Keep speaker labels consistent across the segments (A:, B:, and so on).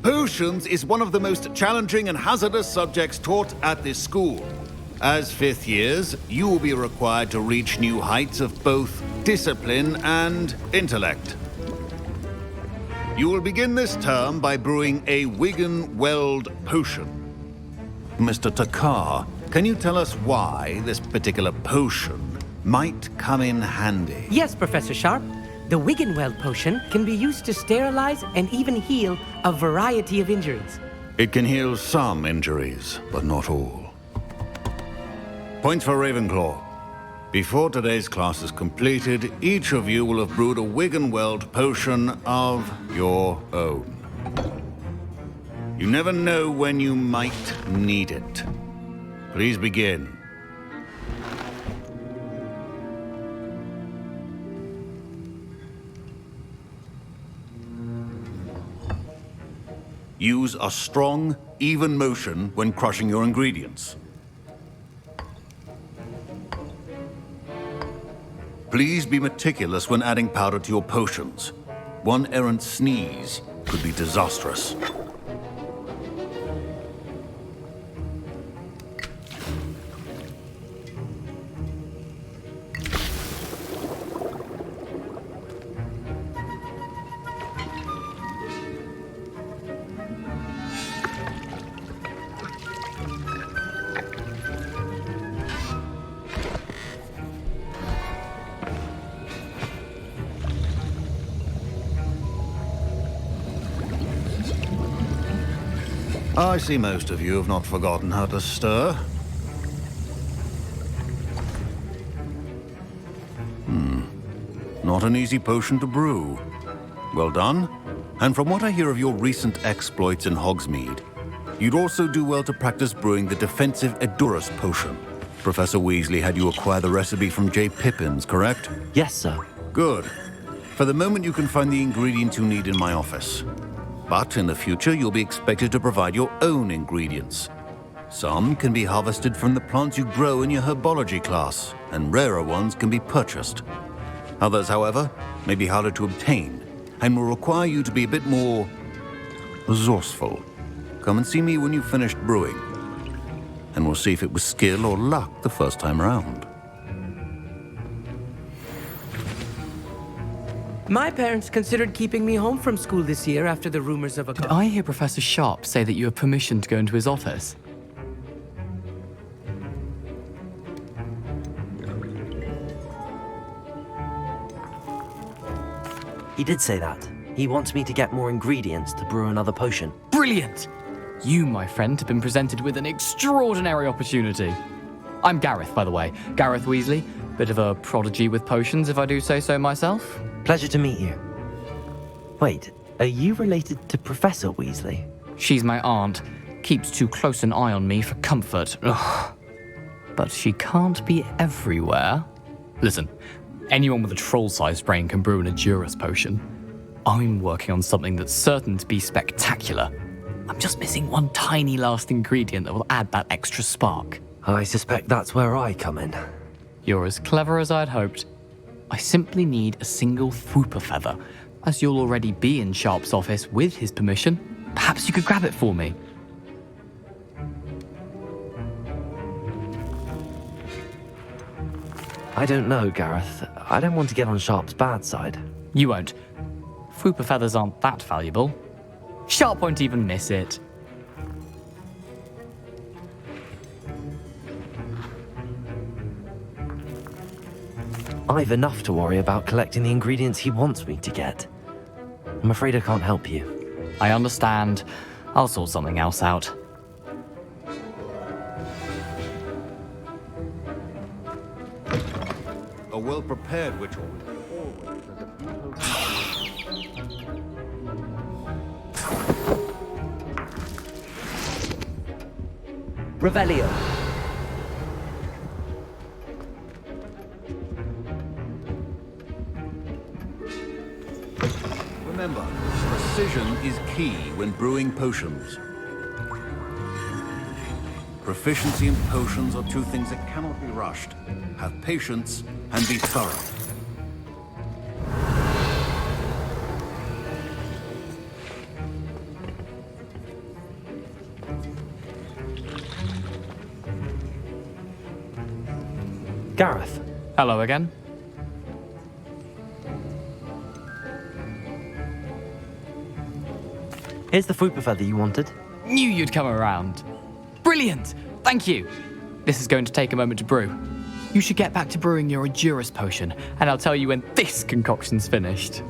A: Potions is one of the most challenging and hazardous subjects taught at this school. As fifth years, you will be required to reach new heights of both discipline and intellect. You will begin this term by brewing a Wiggenweld potion. Mr. Takar, can you tell us why this particular potion might come in handy?
B: Yes, Professor Sharp. The Wiggenweld potion can be used to sterilize and even heal a variety of injuries.
A: It can heal some injuries, but not all. Points for Ravenclaw. Before today's class is completed, each of you will have brewed a Wiggenweld potion of your own. You never know when you might need it. Please begin. Use a strong, even motion when crushing your ingredients. Please be meticulous when adding powder to your potions. One errant sneeze could be disastrous. I see most of you have not forgotten how to stir. Not an easy potion to brew. Well done. And from what I hear of your recent exploits in Hogsmeade, you'd also do well to practice brewing the defensive Edurus potion. Professor Weasley had you acquire the recipe from J. Pippins, correct?
C: Yes, sir.
A: Good. For the moment, you can find the ingredients you need in my office. But in the future, you'll be expected to provide your own ingredients. Some can be harvested from the plants you grow in your herbology class, and rarer ones can be purchased. Others, however, may be harder to obtain, and will require you to be a bit more resourceful. Come and see me when you've finished brewing, and we'll see if it was skill or luck the first time around.
B: My parents considered keeping me home from school this year after the rumors of a...
D: Did I hear Professor Sharp say that you have permission to go into his office?
C: He did say that. He wants me to get more ingredients to brew another potion.
D: Brilliant! You, my friend, have been presented with an extraordinary opportunity. I'm Gareth, by the way. Gareth Weasley. Bit of a prodigy with potions, if I do say so myself.
C: Pleasure to meet you. Wait, are you related to Professor Weasley?
D: She's my aunt. Keeps too close an eye on me for comfort. Ugh. But she can't be everywhere. Listen, anyone with a troll-sized brain can brew an Edurus potion. I'm working on something that's certain to be spectacular. I'm just missing one tiny last ingredient that will add that extra spark.
C: I suspect that's where I come in.
D: You're as clever as I'd hoped. I simply need a single Fwooper feather. As you'll already be in Sharp's office with his permission, perhaps you could grab it for me.
C: I don't know, Gareth. I don't want to get on Sharp's bad side.
D: You won't. Fwooper feathers aren't that valuable. Sharp won't even miss it.
C: I've enough to worry about collecting the ingredients he wants me to get. I'm afraid I can't help you.
D: I understand. I'll sort something else out.
A: A well-prepared witch always has a
B: Revelio.
A: Remember, precision is key when brewing potions. Proficiency in potions are two things that cannot be rushed. Have patience and be thorough.
C: Gareth.
D: Hello again.
C: Here's the fruit feather you wanted.
D: Knew you'd come around. Brilliant! Thank you. This is going to take a moment to brew. You should get back to brewing your Edurus potion, and I'll tell you when this concoction's finished.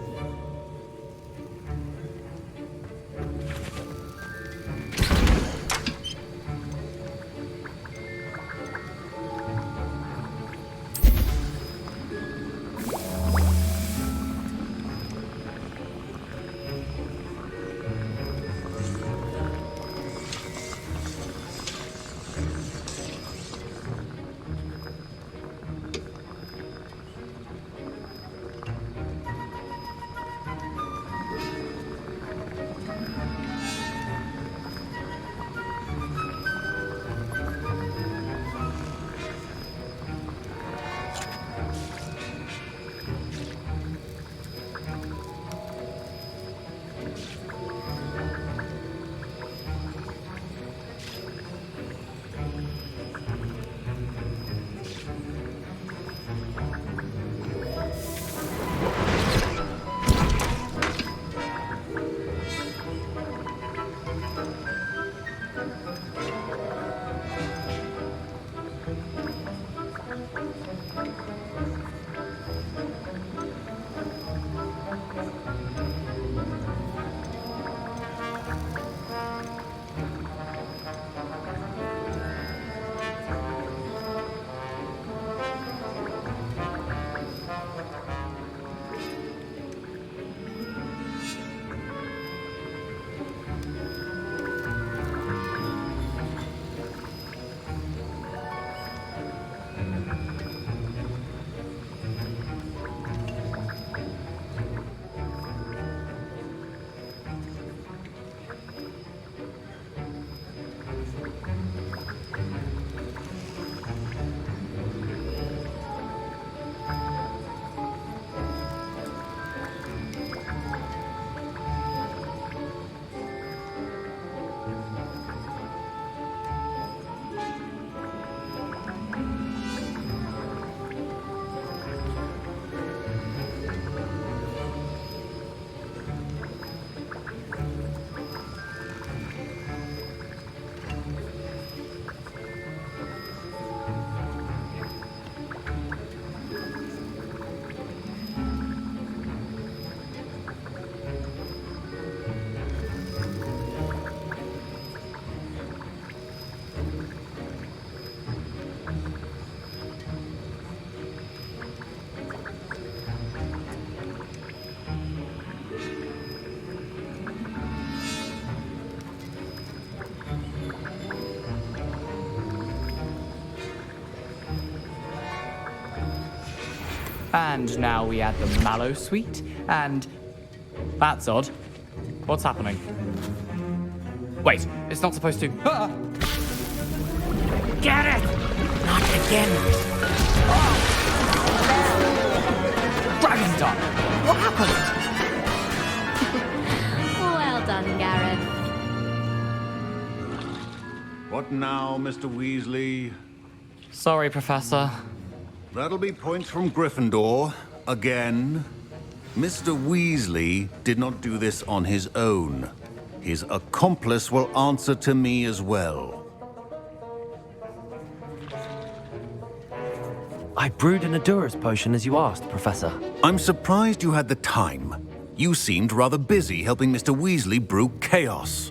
D: And now we add the mallow sweet, and... That's odd. What's happening? Wait, it's not supposed to... Ah!
B: Get it! Not again.
D: Dragon's Dart! What happened?
E: Well done, Gareth.
A: What now, Mr. Weasley?
D: Sorry, Professor.
A: That'll be points from Gryffindor, again. Mr. Weasley did not do this on his own. His accomplice will answer to me as well.
C: I brewed an Edurus potion as you asked, Professor.
A: I'm surprised you had the time. You seemed rather busy helping Mr. Weasley brew chaos.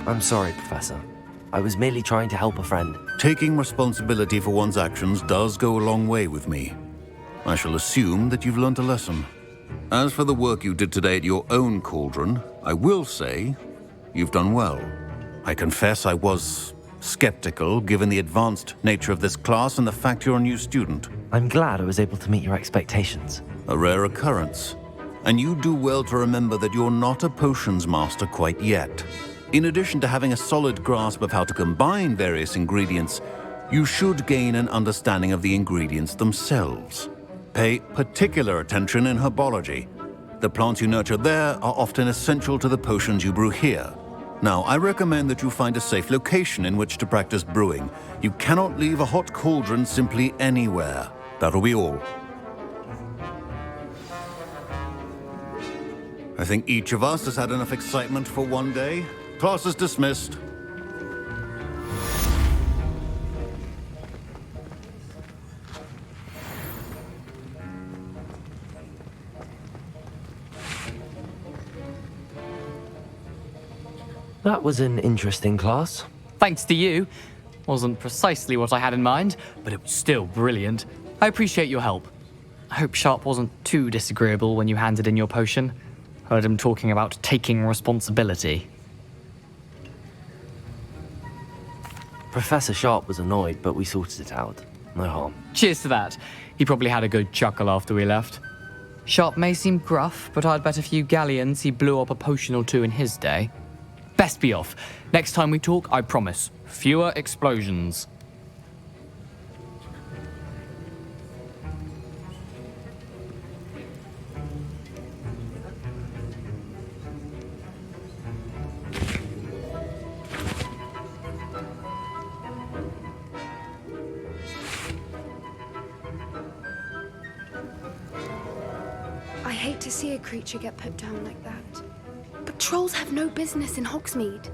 C: I'm sorry, Professor. I was merely trying to help a friend.
A: Taking responsibility for one's actions does go a long way with me. I shall assume that you've learnt a lesson. As for the work you did today at your own cauldron, I will say you've done well. I confess I was skeptical given the advanced nature of this class and the fact you're a new student.
C: I'm glad I was able to meet your expectations.
A: A rare occurrence. And you do well to remember that you're not a potions master quite yet. In addition to having a solid grasp of how to combine various ingredients, you should gain an understanding of the ingredients themselves. Pay particular attention in herbology. The plants you nurture there are often essential to the potions you brew here. Now, I recommend that you find a safe location in which to practice brewing. You cannot leave a hot cauldron simply anywhere. That'll be all. I think each of us has had enough excitement for one day. Class is dismissed.
C: That was an interesting class.
D: Thanks to you. Wasn't precisely what I had in mind, but it was still brilliant. I appreciate your help. I hope Sharp wasn't too disagreeable when you handed in your potion. Heard him talking about taking responsibility.
C: Professor Sharp was annoyed, but we sorted it out. No harm.
D: Cheers to that. He probably had a good chuckle after we left. Sharp may seem gruff, but I'd bet a few galleons he blew up a potion or two in his day. Best be off. Next time we talk, I promise, fewer explosions.
F: I hate to see a creature get put down like that. But trolls have no business in Hogsmeade.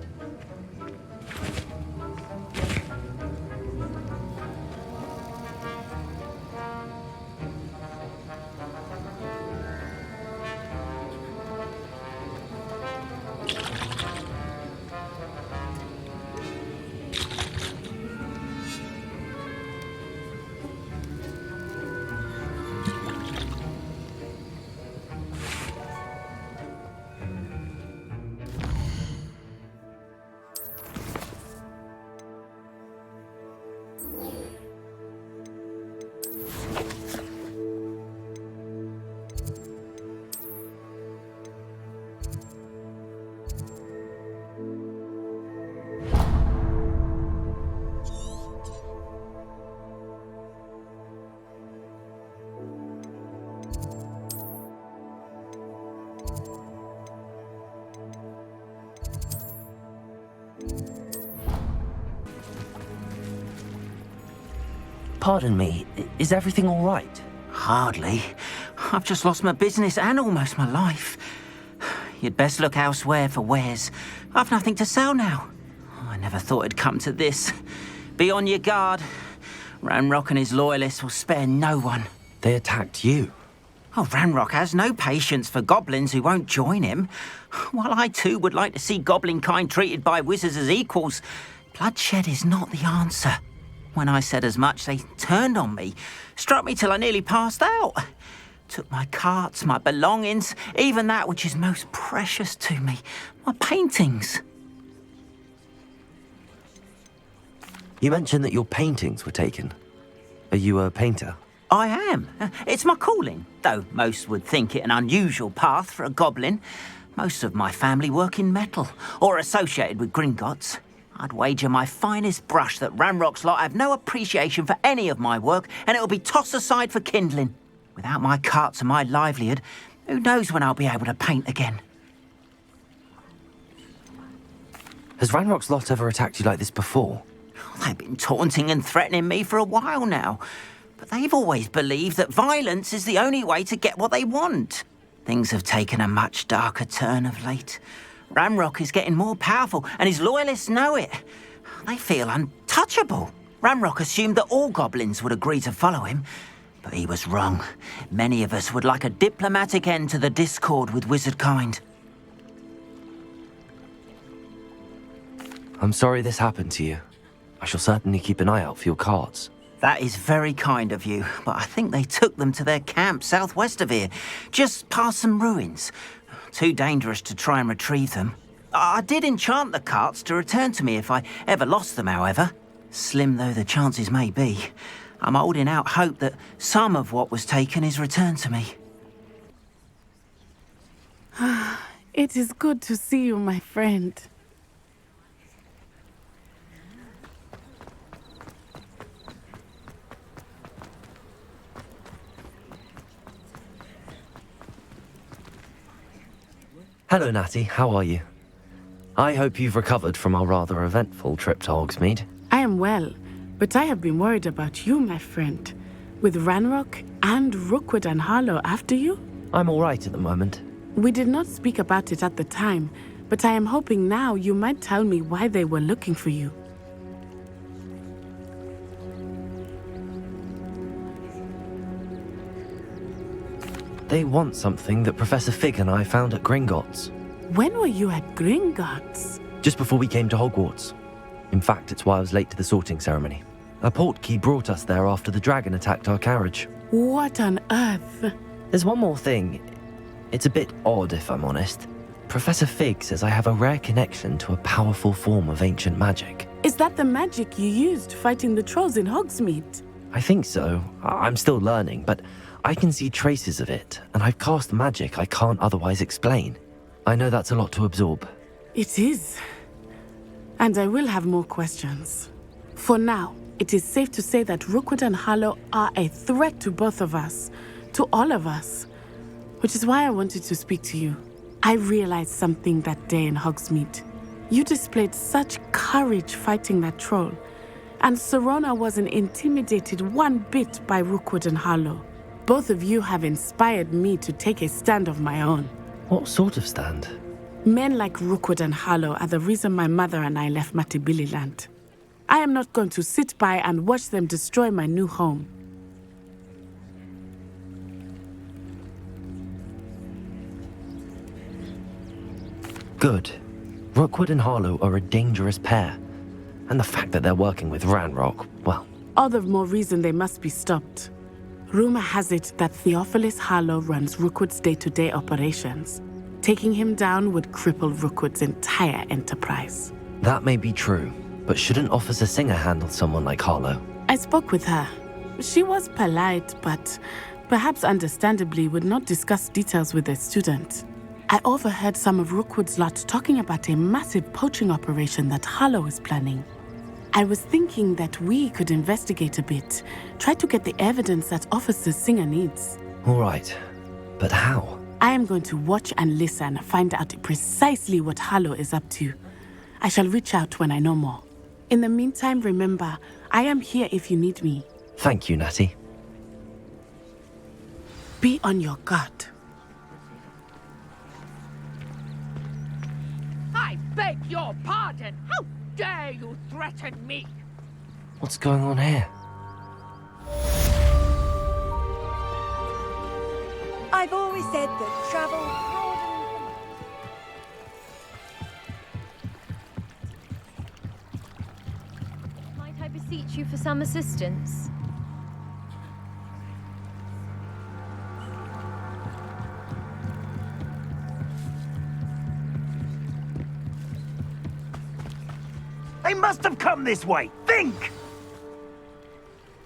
C: Pardon me, is everything all right?
G: Hardly. I've just lost my business and almost my life. You'd best look elsewhere for wares. I've nothing to sell now. I never thought it'd come to this. Be on your guard. Ranrock and his loyalists will spare no one.
C: They attacked you.
G: Oh, Ranrock has no patience for goblins who won't join him. While I too would like to see goblin kind treated by wizards as equals, bloodshed is not the answer. When I said as much, they turned on me, struck me till I nearly passed out. Took my carts, my belongings, even that which is most precious to me, my paintings.
C: You mentioned that your paintings were taken. Are you a painter?
G: I am. It's my calling, though most would think it an unusual path for a goblin. Most of my family work in metal, or associated with Gringotts. I'd wager my finest brush that Ranrock's lot have no appreciation for any of my work, and it'll be tossed aside for kindling. Without my carts and my livelihood, who knows when I'll be able to paint again?
C: Has Ranrock's lot ever attacked you like this before?
G: They've been taunting and threatening me for a while now, but they've always believed that violence is the only way to get what they want. Things have taken a much darker turn of late. Ranrock is getting more powerful, and his loyalists know it. They feel untouchable. Ranrock assumed that all goblins would agree to follow him, but he was wrong. Many of us would like a diplomatic end to the discord with wizard kind.
C: I'm sorry this happened to you. I shall certainly keep an eye out for your carts.
G: That is very kind of you, but I think they took them to their camp southwest of here, just past some ruins. Too dangerous to try and retrieve them. I did enchant the carts to return to me if I ever lost them, however. Slim though the chances may be, I'm holding out hope that some of what was taken is returned to me.
H: It is good to see you, my friend.
C: Hello, Natty. How are you? I hope you've recovered from our rather eventful trip to Hogsmeade.
H: I am well, but I have been worried about you, my friend. With Ranrock and Rookwood and Harlow after you?
C: I'm all right at the moment.
H: We did not speak about it at the time, but I am hoping now you might tell me why they were looking for you.
C: They want something that Professor Fig and I found at Gringotts.
H: When were you at Gringotts?
C: Just before we came to Hogwarts. In fact, it's why I was late to the sorting ceremony. A portkey brought us there after the dragon attacked our carriage.
H: What on earth?
C: There's one more thing. It's a bit odd, if I'm honest. Professor Fig says I have a rare connection to a powerful form of ancient magic.
H: Is that the magic you used fighting the trolls in Hogsmeade?
C: I think so. I'm still learning, but I can see traces of it, and I've cast magic I can't otherwise explain. I know that's a lot to absorb.
H: It is. And I will have more questions. For now, it is safe to say that Rookwood and Harlow are a threat to both of us, to all of us. Which is why I wanted to speak to you. I realized something that day in Hogsmeade. You displayed such courage fighting that troll, and Serona wasn't intimidated one bit by Rookwood and Harlow. Both of you have inspired me to take a stand of my own.
C: What sort of stand?
H: Men like Rookwood and Harlow are the reason my mother and I left Matabeleland. I am not going to sit by and watch them destroy my new home.
C: Good. Rookwood and Harlow are a dangerous pair. And the fact that they're working with Ranrock, well...
H: All the more reason they must be stopped. Rumor has it that Theophilus Harlow runs Rookwood's day-to-day operations. Taking him down would cripple Rookwood's entire enterprise.
C: That may be true, but shouldn't Officer Singer handle someone like Harlow?
H: I spoke with her. She was polite, but perhaps understandably would not discuss details with a student. I overheard some of Rookwood's lot talking about a massive poaching operation that Harlow is planning. I was thinking that we could investigate a bit, try to get the evidence that Officer Singer needs.
C: All right, but how?
H: I am going to watch and listen, find out precisely what Harlow is up to. I shall reach out when I know more. In the meantime, remember, I am here if you need me.
C: Thank you, Natty.
H: Be on your guard.
I: I beg your pardon! How dare you threaten me?
C: What's going on here?
J: I've always said that travel
E: Might I beseech you for some assistance?
K: They must have come this way. Think!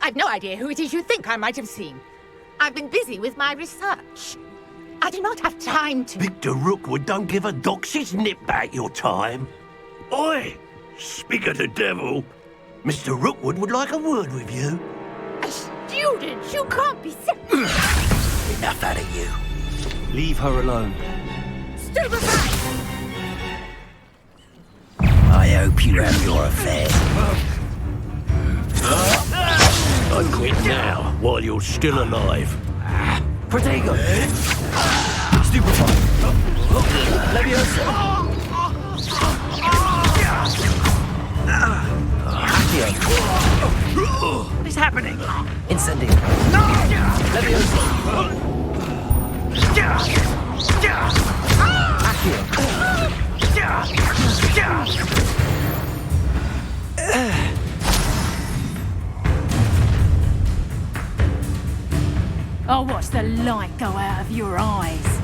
I: I've no idea who it is you think I might have seen. I've been busy with my research. I do not have time to...
K: Victor Rookwood don't give a doxy's nip back your time. Oi! Speak of the devil. Mr. Rookwood would like a word with you.
I: A student? You can't be so...
K: Enough out of you.
C: Leave her alone.
I: Stupefy!
K: I hope you have your affair. I quit now, while you're still alive.
C: Protego! Stupefy! Leviosa! Accio!
K: What is happening?
C: Incendio! Leviosa!
J: I'll watch the light go out of your eyes.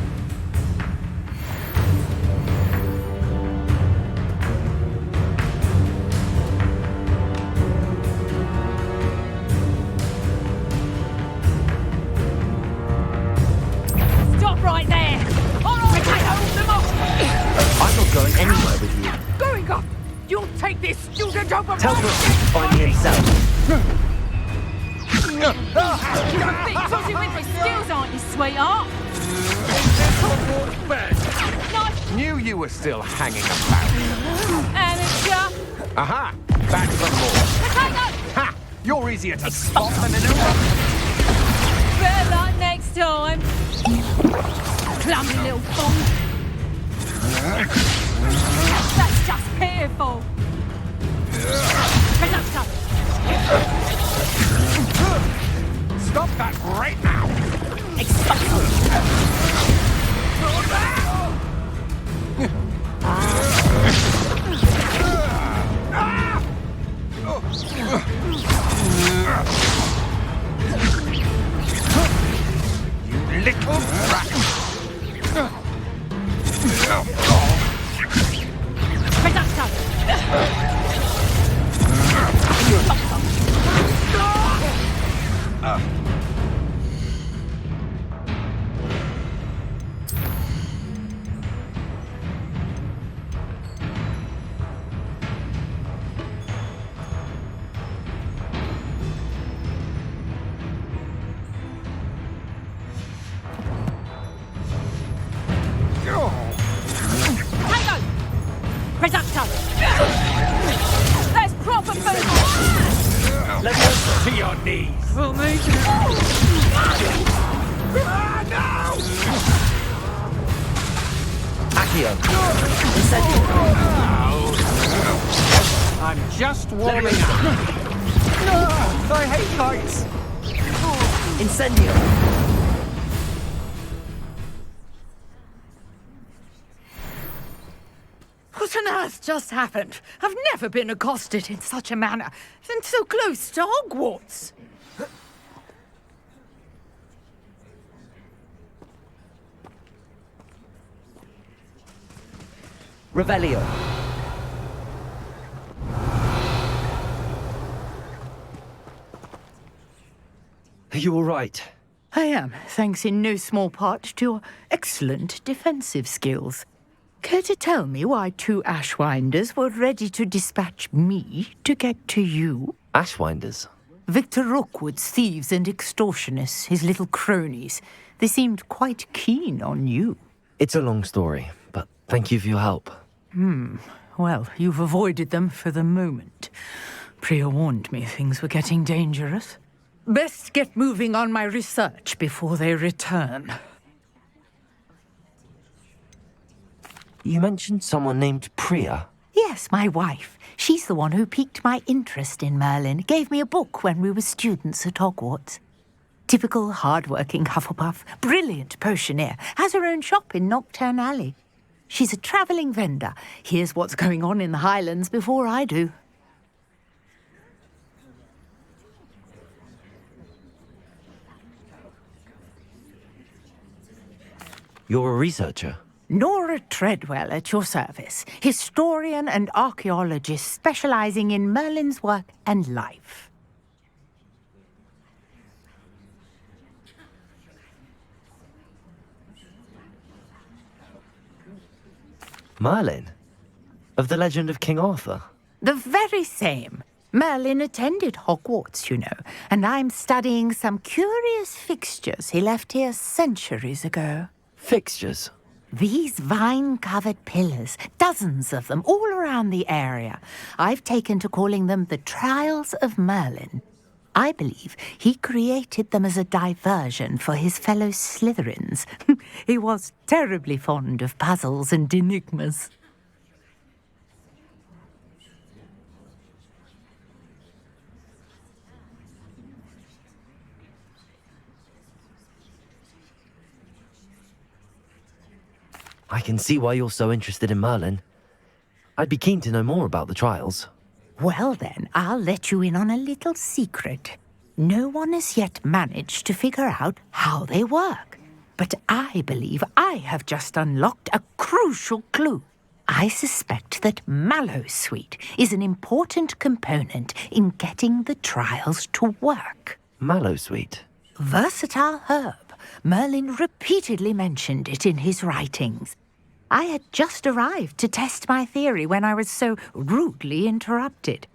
J: Stop right there! All right, hold them off!
C: I'm not going anywhere with you.
I: Going up! You'll take this student over...
C: Tell Brooks to find me himself.
J: You're a bit tossy with your skills, aren't you, sweetheart? Nice
L: Knew you were still hanging about.
J: Amateur!
L: Aha! Back for more. Ha! You're easier to spot than an
J: Better luck next time. Clumsy little fool. That's just pitiful. Conductor!
L: Stop that right now! You little brat!
J: Conductor! Tango! Reductor! There's proper food!
L: Let's go to your knees!
J: We'll move to
C: Accio. Incendio.
L: I'm just warming up. I hate heights.
C: Incendio.
I: What on earth just happened? I've never been accosted in such a manner, and so close to Hogwarts.
C: Revelio. Are you all right?
I: I am, thanks in no small part to your excellent defensive skills. Care to tell me why 2 Ashwinders were ready to dispatch me to get to you?
C: Ashwinders?
I: Victor Rookwood's thieves and extortionists, his little cronies. They seemed quite keen on you.
C: It's a long story, but thank you for your help.
I: Well, you've avoided them for the moment. Priya warned me things were getting dangerous. Best get moving on my research before they return.
C: You mentioned someone named Priya.
I: Yes, my wife. She's the one who piqued my interest in Merlin. Gave me a book when we were students at Hogwarts. Typical hard-working Hufflepuff, brilliant potioneer, has her own shop in Knockturn Alley. She's a travelling vendor. Hears what's going on in the Highlands before I do.
C: You're a researcher?
I: Nora Treadwell at your service, historian and archaeologist specialising in Merlin's work and life.
C: Merlin? Of the legend of King Arthur?
I: The very same. Merlin attended Hogwarts, you know, and I'm studying some curious fixtures he left here centuries ago.
C: Fixtures?
I: These vine-covered pillars, dozens of them, all around the area. I've taken to calling them the Trials of Merlin. I believe he created them as a diversion for his fellow Slytherins. He was terribly fond of puzzles and enigmas.
C: I can see why you're so interested in Merlin. I'd be keen to know more about the trials.
I: Well then, I'll let you in on a little secret. No one has yet managed to figure out how they work. But I believe I have just unlocked a crucial clue. I suspect that Mallowsweet is an important component in getting the trials to work.
C: Mallowsweet?
I: Versatile herb. Merlin repeatedly mentioned it in his writings. I had just arrived to test my theory when I was so rudely interrupted.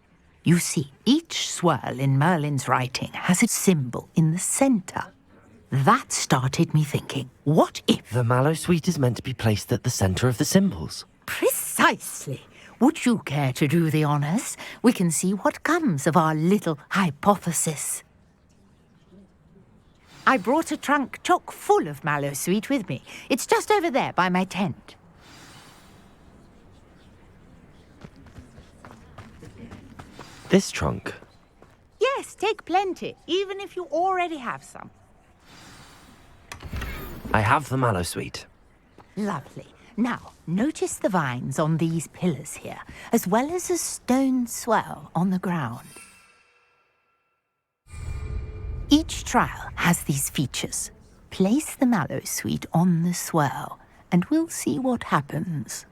I: You see, each swirl in Merlin's writing has a symbol in the center. That started me thinking, what if...
C: The mallow sweet is meant to be placed at the center of the symbols.
I: Precisely. Would you care to do the honors? We can see what comes of our little hypothesis. I brought a trunk chock full of mallow sweet with me. It's just over there by my tent.
C: This trunk?
I: Yes, take plenty, even if you already have some.
C: I have the mallow sweet.
I: Lovely. Now, notice the vines on these pillars here, as well as a stone swell on the ground. Each trial has these features. Place the mallow sweet on the swell, and we'll see what happens.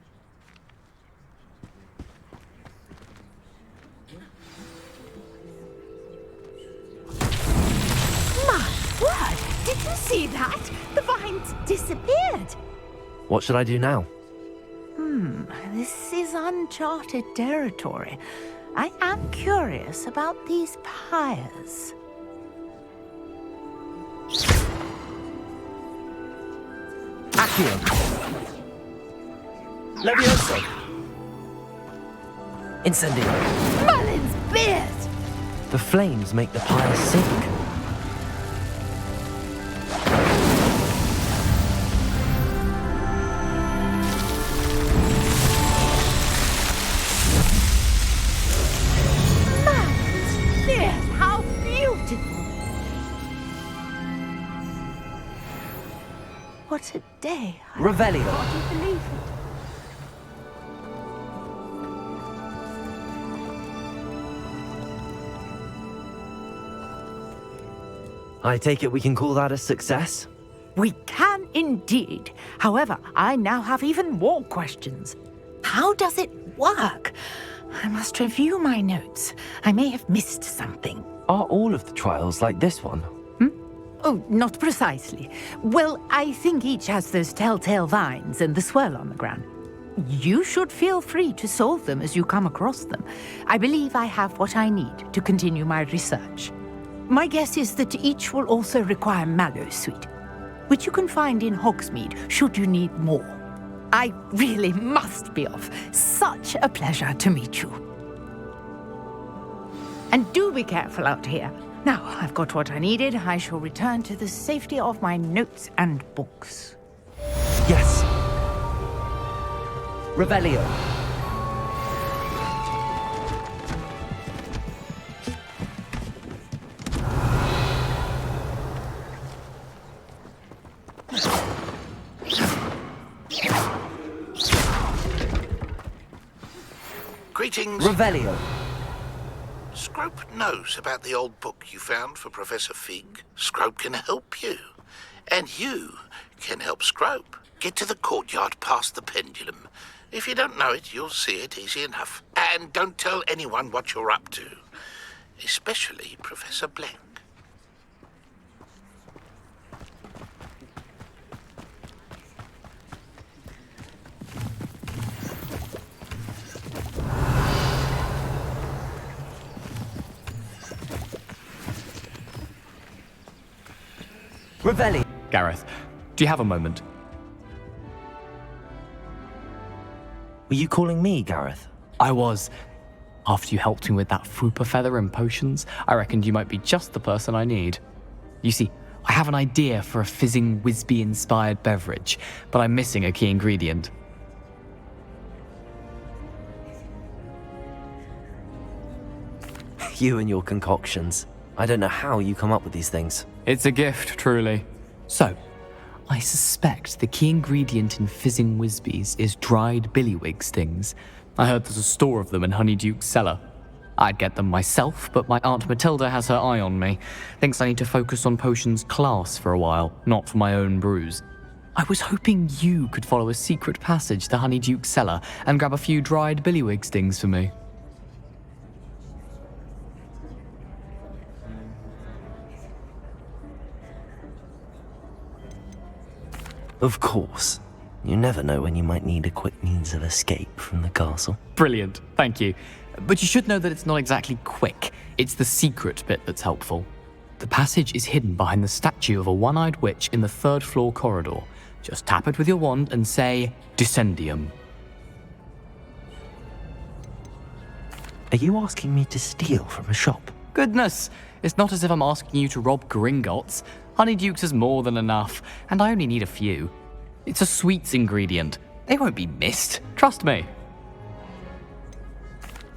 I: My word! Did you see that? The vines disappeared!
C: What should I do now?
I: This is uncharted territory. I am curious about these pyres.
C: Accio! Levioso! Incendio!
I: Merlin's beard!
C: The flames make the pyre sink.
I: Merlin's beard! How beautiful! What a day!
C: Revelio!
I: I can't believe it.
C: I take it we can call that a success?
I: We can indeed. However, I now have even more questions. How does it work? I must review my notes. I may have missed something.
C: Are all of the trials like this one?
I: Oh, not precisely. Well, I think each has those telltale vines and the swirl on the ground. You should feel free to solve them as you come across them. I believe I have what I need to continue my research. My guess is that each will also require mallow sweet, which you can find in Hogsmeade should you need more. I really must be off. Such a pleasure to meet you. And do be careful out here. Now, I've got what I needed. I shall return to the safety of my notes and books.
C: Yes. Revelio.
M: Greetings.
C: Revelio.
M: Scrope knows about the old book you found for Professor Fig. Scrope can help you. And you can help Scrope. Get to the courtyard past the pendulum. If you don't know it, you'll see it easy enough. And don't tell anyone what you're up to. Especially Professor Blank.
C: Revelio.
D: Gareth, do you have a moment?
C: Were you calling me, Gareth?
D: I was. After you helped me with that Fupa feather and potions, I reckoned you might be just the person I need. You see, I have an idea for a fizzing Whizbee-inspired beverage, but I'm missing a key ingredient.
C: You and your concoctions. I don't know how you come up with these things.
D: It's a gift, truly. So, I suspect the key ingredient in fizzing Whizbees is dried billywig stings. I heard there's a store of them in Honeyduke's cellar. I'd get them myself, but my Aunt Matilda has her eye on me. Thinks I need to focus on potions class for a while, not for my own brews. I was hoping you could follow a secret passage to Honeyduke's cellar and grab a few dried billywig stings for me.
C: Of course. You never know when you might need a quick means of escape from the castle.
D: Brilliant, thank you. But you should know that it's not exactly quick. It's the secret bit that's helpful. The passage is hidden behind the statue of a one-eyed witch in the 3rd floor corridor. Just tap it with your wand and say, Descendium.
C: Are you asking me to steal from a shop?
D: Goodness, it's not as if I'm asking you to rob Gringotts. Honeydukes is more than enough, and I only need a few. It's a sweets ingredient. They won't be missed, trust me.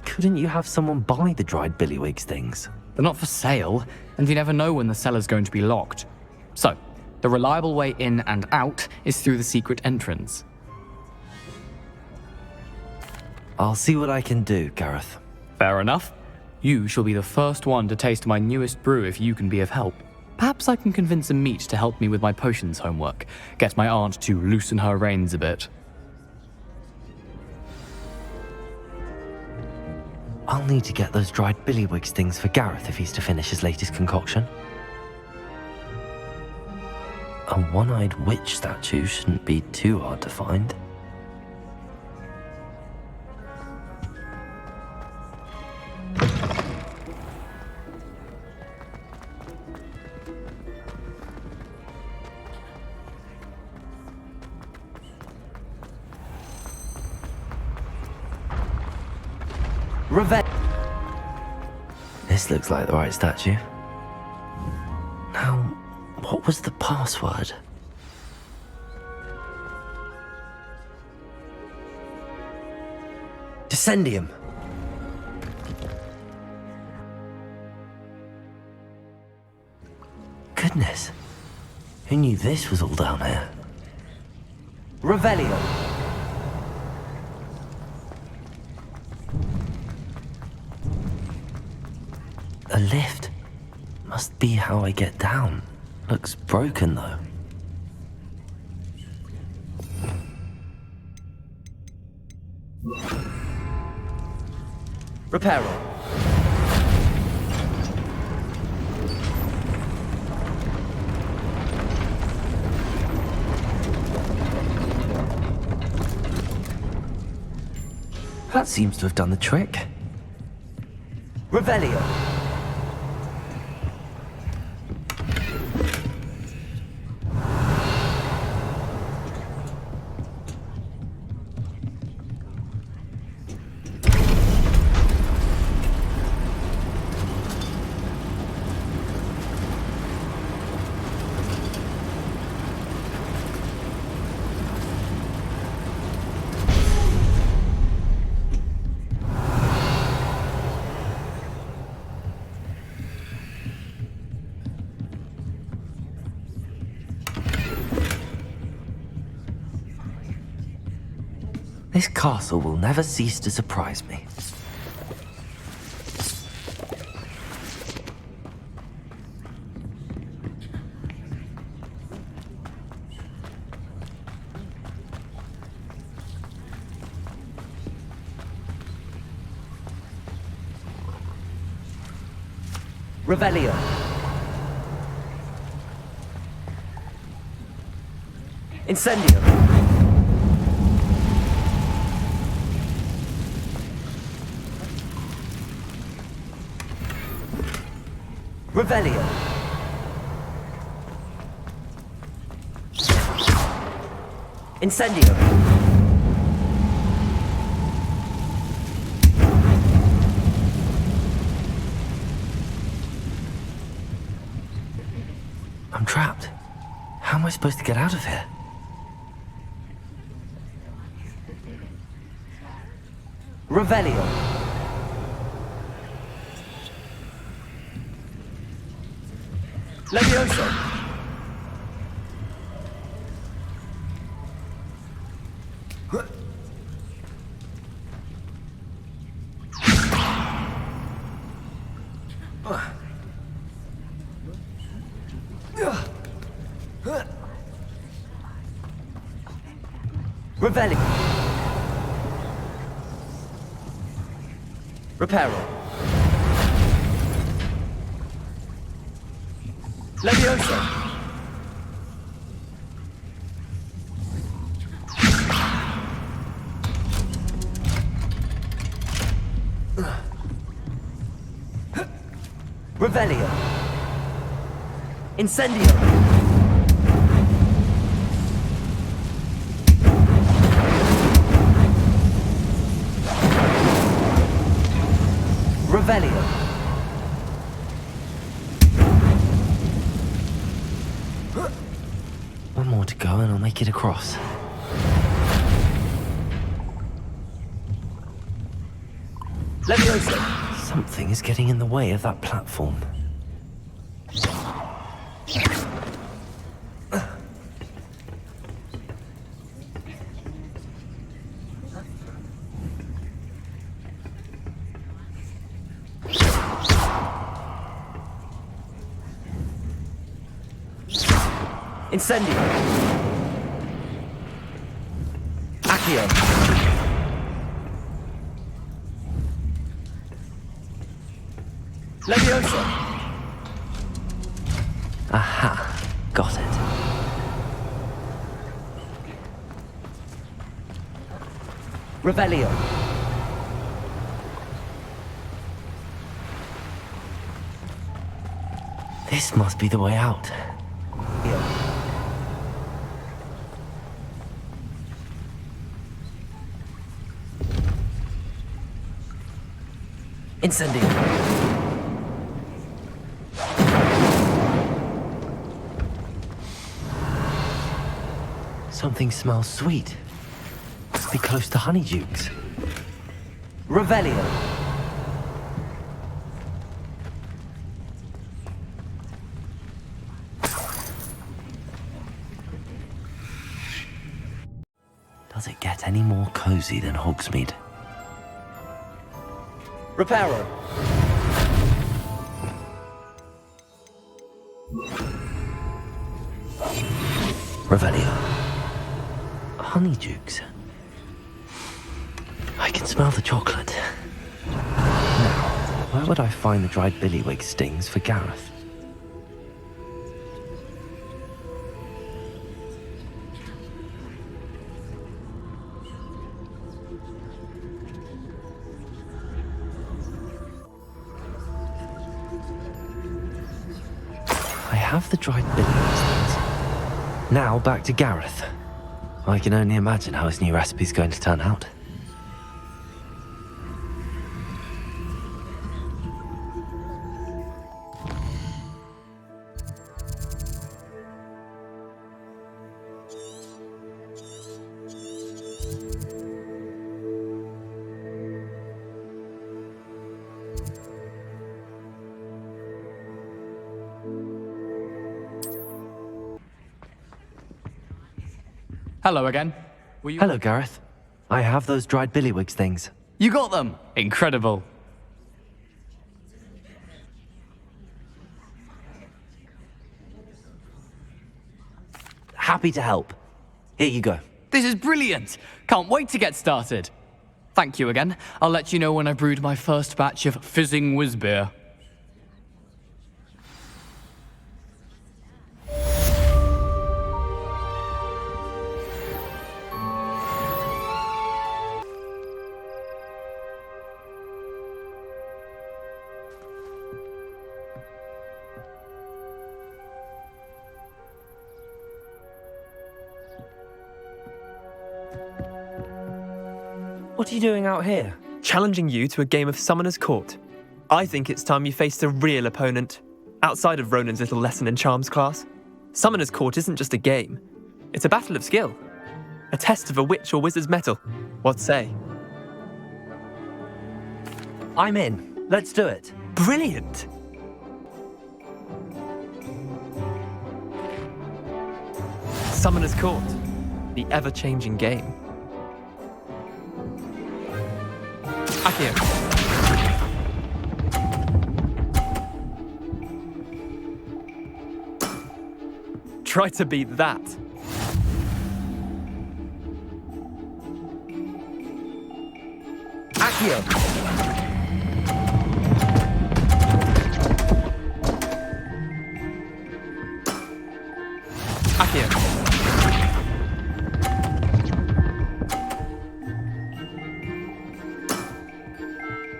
C: Couldn't you have someone buy the dried billywigs things?
D: They're not for sale, and you never know when the cellar's going to be locked. So, the reliable way in and out is through the secret entrance.
C: I'll see what I can do, Gareth.
D: Fair enough. You shall be the first one to taste my newest brew if you can be of help. Perhaps I can convince a meat to help me with my potions homework, get my aunt to loosen her reins a bit.
C: I'll need to get those dried billywigs things for Gareth if he's to finish his latest concoction. A one-eyed witch statue shouldn't be too hard to find. This looks like the right statue. Now, what was the password? Descendium. Goodness. Who knew this was all down here? Revelio. A lift. Must be how I get down. Looks broken though. Reparo. That seems to have done the trick. Revelio. This castle will never cease to surprise me. Revelio. Incendio. Revelio. Incendio. I'm trapped. How am I supposed to get out of here? Revelio. Levioso. Revelio. Reparo. Levioso. Revelio. Incendio! Revelio! One more to go and I'll make it across. Leviosa! Something is getting in the way of that platform. Incendio! Accio! Leviosa! Aha! Got it. Revelio! This must be the way out. Incendio! Something smells sweet. Must be close to Honeydukes. Revelio! Does it get any more cozy than Hogsmeade? Reparo! Revelio. Honeydukes. I can smell the chocolate. Now, where would I find the dried billywig stings for Gareth? I have the dried billywig stings. Now back to Gareth. I can only imagine how his new recipe's going to turn out.
D: Hello again.
C: Hello, Gareth. I have those dried billywig things.
D: You got them! Incredible.
C: Happy to help. Here you go.
D: This is brilliant! Can't wait to get started. Thank you again. I'll let you know when I've brewed my first batch of fizzing whiz beer.
C: What are you doing out here?
N: Challenging you to a game of Summoner's Court. I think it's time you faced a real opponent, outside of Ronan's little lesson in charms class. Summoner's Court isn't just a game. It's a battle of skill. A test of a witch or wizard's mettle. What say?
C: I'm in. Let's do it.
N: Brilliant! Summoner's Court. The ever-changing game. Accio. Try to beat that.
C: Accio.
N: Accio.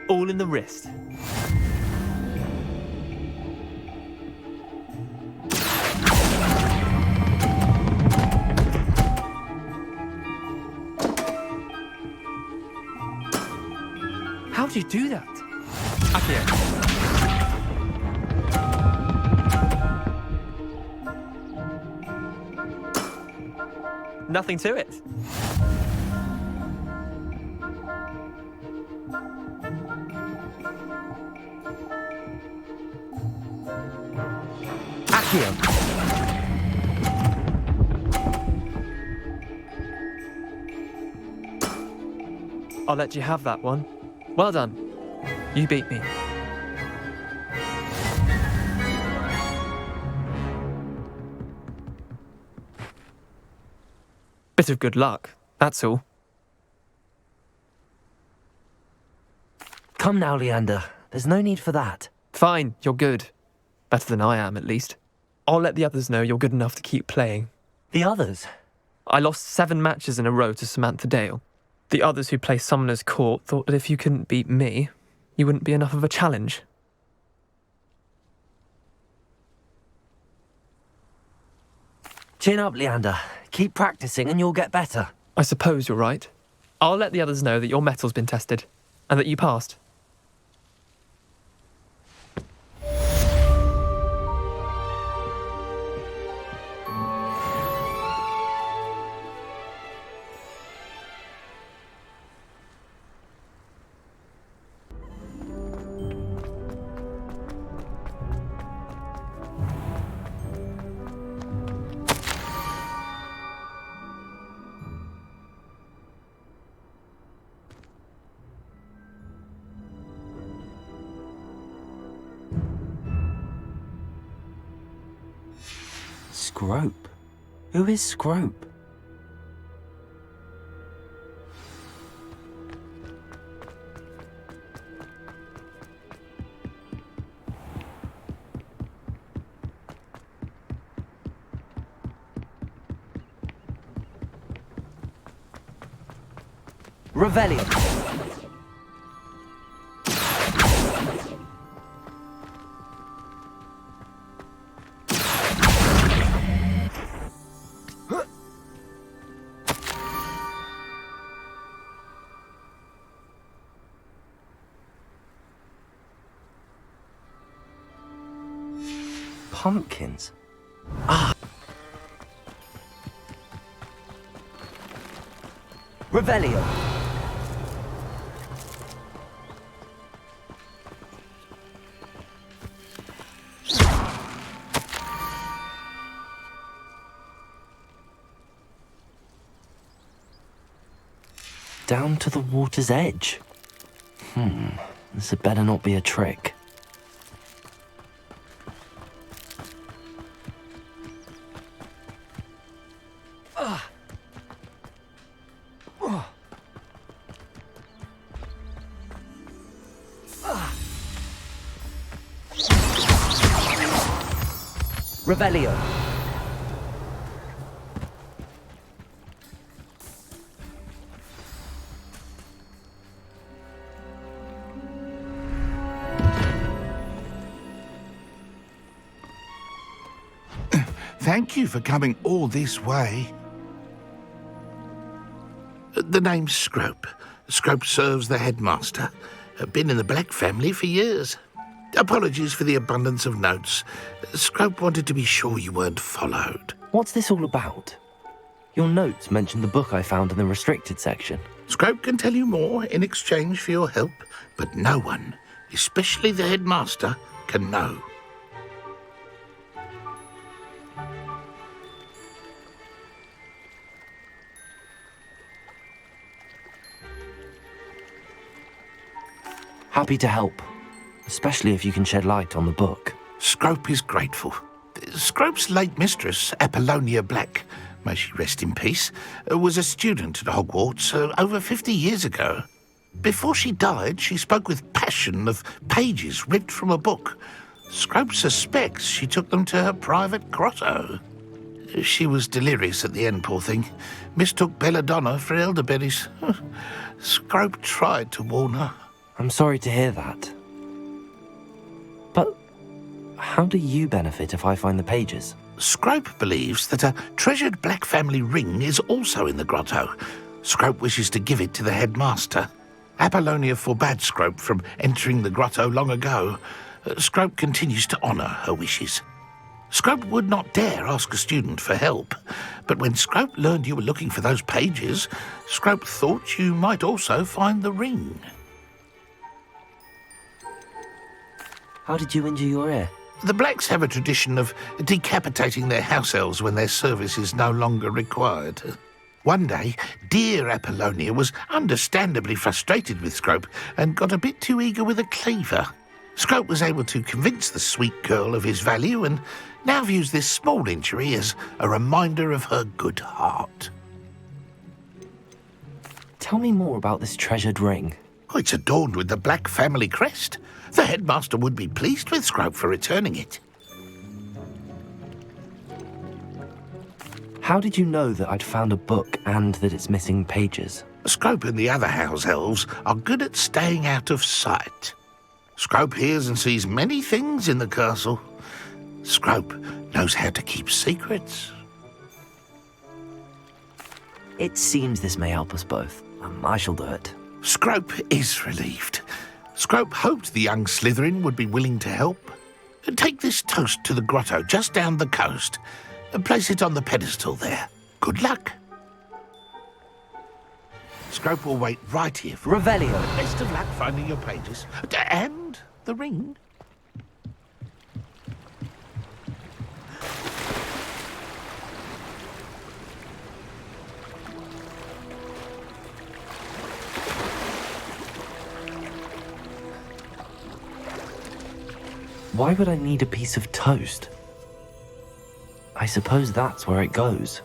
N: All in the wrist. How do you do that? Accio. Nothing to it.
C: Accio.
N: I'll let you have that one. Well done. You beat me. Bit of good luck, that's all.
C: Come now, Leander. There's no need for that.
N: Fine, you're good. Better than I am, at least. I'll let the others know you're good enough to keep playing.
C: The others?
N: I lost 7 matches in a row to Samantha Dale. The others who play Summoner's Court thought that if you couldn't beat me, you wouldn't be enough of a challenge.
C: Chin up, Leander. Keep practicing and you'll get better.
N: I suppose you're right. I'll let the others know that your metal's been tested, and that you passed.
C: Scrope? Who is Scrope? Revelio. Pumpkins? Ah! Revelio! Down to the water's edge. This had better not be a trick. Revelio.
M: Thank you for coming all this way. The name's Scrope. Scrope serves the headmaster. Been in the Black family for years. Apologies for the abundance of notes. Scrope wanted to be sure you weren't followed.
C: What's this all about? Your notes mentioned the book I found in the restricted section.
M: Scrope can tell you more in exchange for your help, but no one, especially the headmaster, can know.
C: Happy to help, especially if you can shed light on the book.
M: Scrope is grateful. Scrope's late mistress, Apollonia Black, may she rest in peace, was a student at Hogwarts over 50 years ago. Before she died, she spoke with passion of pages ripped from a book. Scrope suspects she took them to her private grotto. She was delirious at the end, poor thing. Mistook belladonna for elderberries. Scrope tried to warn her.
C: I'm sorry to hear that. But how do you benefit if I find the pages?
M: Scrope believes that a treasured Black family ring is also in the grotto. Scrope wishes to give it to the headmaster. Apollonia forbade Scrope from entering the grotto long ago. Scrope continues to honour her wishes. Scrope would not dare ask a student for help, but when Scrope learned you were looking for those pages, Scrope thought you might also find the ring.
C: How did you injure your ear?
M: The Blacks have a tradition of decapitating their house elves when their service is no longer required. One day, dear Apollonia was understandably frustrated with Scrope and got a bit too eager with a cleaver. Scrope was able to convince the sweet girl of his value and now views this small injury as a reminder of her good heart.
C: Tell me more about this treasured ring.
M: Oh, it's adorned with the Black family crest. The headmaster would be pleased with Scrope for returning it.
C: How did you know that I'd found a book and that it's missing pages?
M: Scrope and the other house elves are good at staying out of sight. Scrope hears and sees many things in the castle. Scrope knows how to keep secrets.
C: It seems this may help us both. I shall do it.
M: Scrope is relieved. Scrope hoped the young Slytherin would be willing to help. Take this toast to the grotto just down the coast and place it on the pedestal there. Good luck. Scrope will wait right here for
C: Revelio.
M: Best of luck finding your pages. And the ring.
C: Why would I need a piece of toast? I suppose that's where it goes.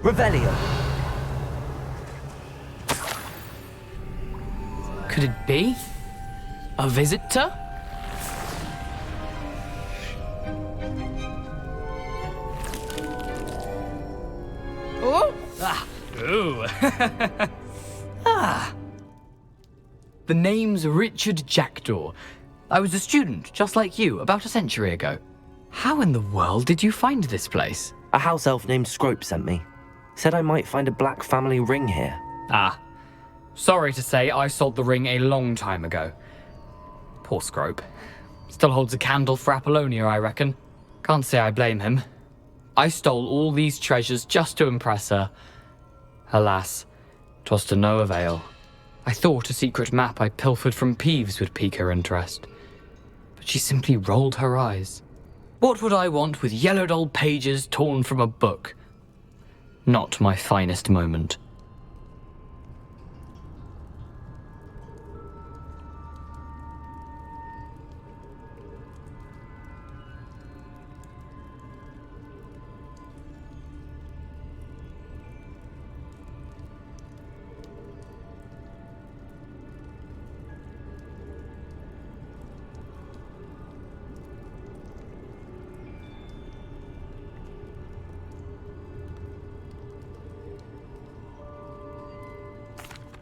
C: Revelio.
D: Could it be? A visitor? Oh! Ah! Ooh! Ah! The name's Richard Jackdaw. I was a student, just like you, about a century ago. How in the world did you find this place?
C: A house elf named Scrope sent me. Said I might find a Black family ring here.
D: Ah. Sorry to say, I sold the ring a long time ago. Poor Scrope. Still holds a candle for Apollonia, I reckon. Can't say I blame him. I stole all these treasures just to impress her. Alas, 'twas to no avail. I thought a secret map I pilfered from Peeves would pique her interest. But she simply rolled her eyes. What would I want with yellowed old pages torn from a book? Not my finest moment.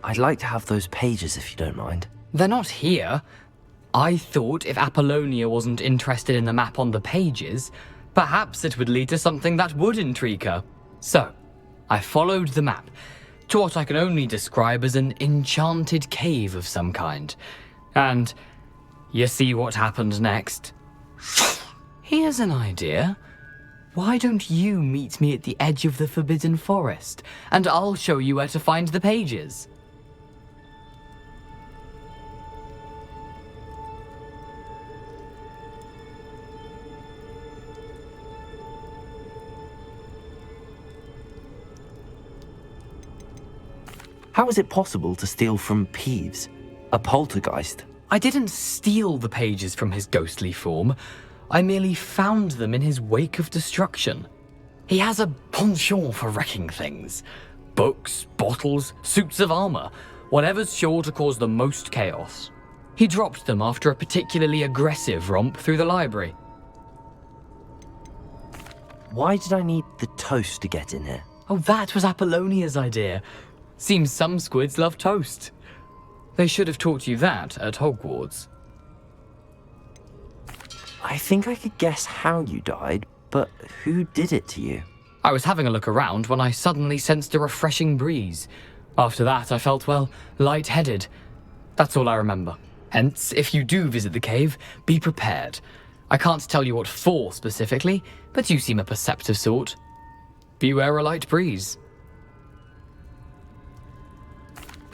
C: I'd like to have those pages if you don't mind.
D: They're not here. I thought if Apollonia wasn't interested in the map on the pages, Perhaps it would lead to something that would intrigue her. So, I followed the map to what I can only describe as an enchanted cave of some kind. And you see what happened next? Here's an idea. Why don't you meet me at the edge of the Forbidden Forest, and I'll show you where to find the pages?
C: How is it possible to steal from Peeves, a poltergeist?
D: I didn't steal the pages from his ghostly form. I merely found them in his wake of destruction. He has a penchant for wrecking things. Books, bottles, suits of armor, whatever's sure to cause the most chaos. He dropped them after a particularly aggressive romp through the library.
C: Why did I need the toast to get in here?
D: Oh, that was Apollonia's idea. Seems some squids love toast. They should have taught you that at Hogwarts.
C: I think I could guess how you died, but who did it to you?
D: I was having a look around when I suddenly sensed a refreshing breeze. After that, I felt, well, lightheaded. That's all I remember. Hence, if you do visit the cave, be prepared. I can't tell you what for specifically, but you seem a perceptive sort. Beware a light breeze.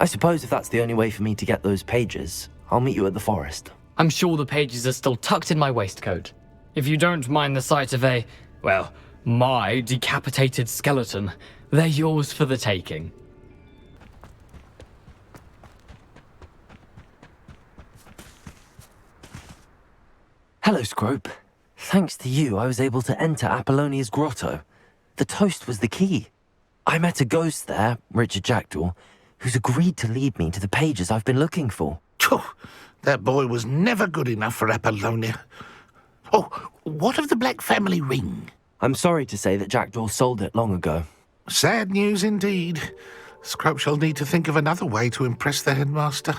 C: I suppose if that's the only way for me to get those pages, I'll meet you at the forest.
D: I'm sure the pages are still tucked in my waistcoat. If you don't mind the sight of my decapitated skeleton, they're yours for the taking.
C: Hello, Scrope. Thanks to you, I was able to enter Apollonia's grotto. The toast was the key. I met a ghost there, Richard Jackdaw, who's agreed to lead me to the pages I've been looking for.
M: That boy was never good enough for Apollonia. Oh, what of the Black family ring?
C: I'm sorry to say that Jackdaw sold it long ago.
M: Sad news indeed. Scrope shall need to think of another way to impress the headmaster.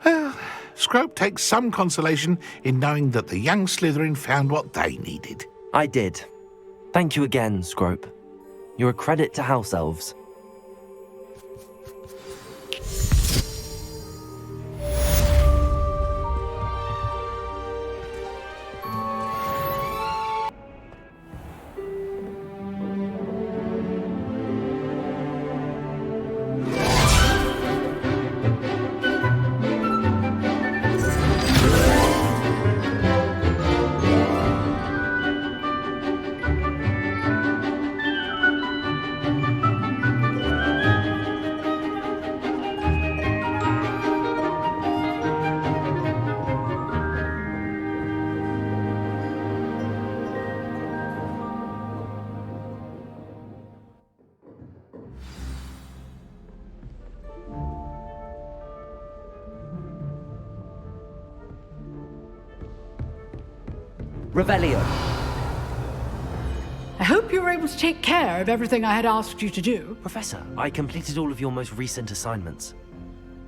M: Well, Scrope takes some consolation in knowing that the young Slytherin found what they needed.
C: I did. Thank you again, Scrope. You're a credit to House Elves.
O: Revelio.
J: I hope you were able to take care of everything I had asked you to do.
C: Professor, I completed all of your most recent assignments.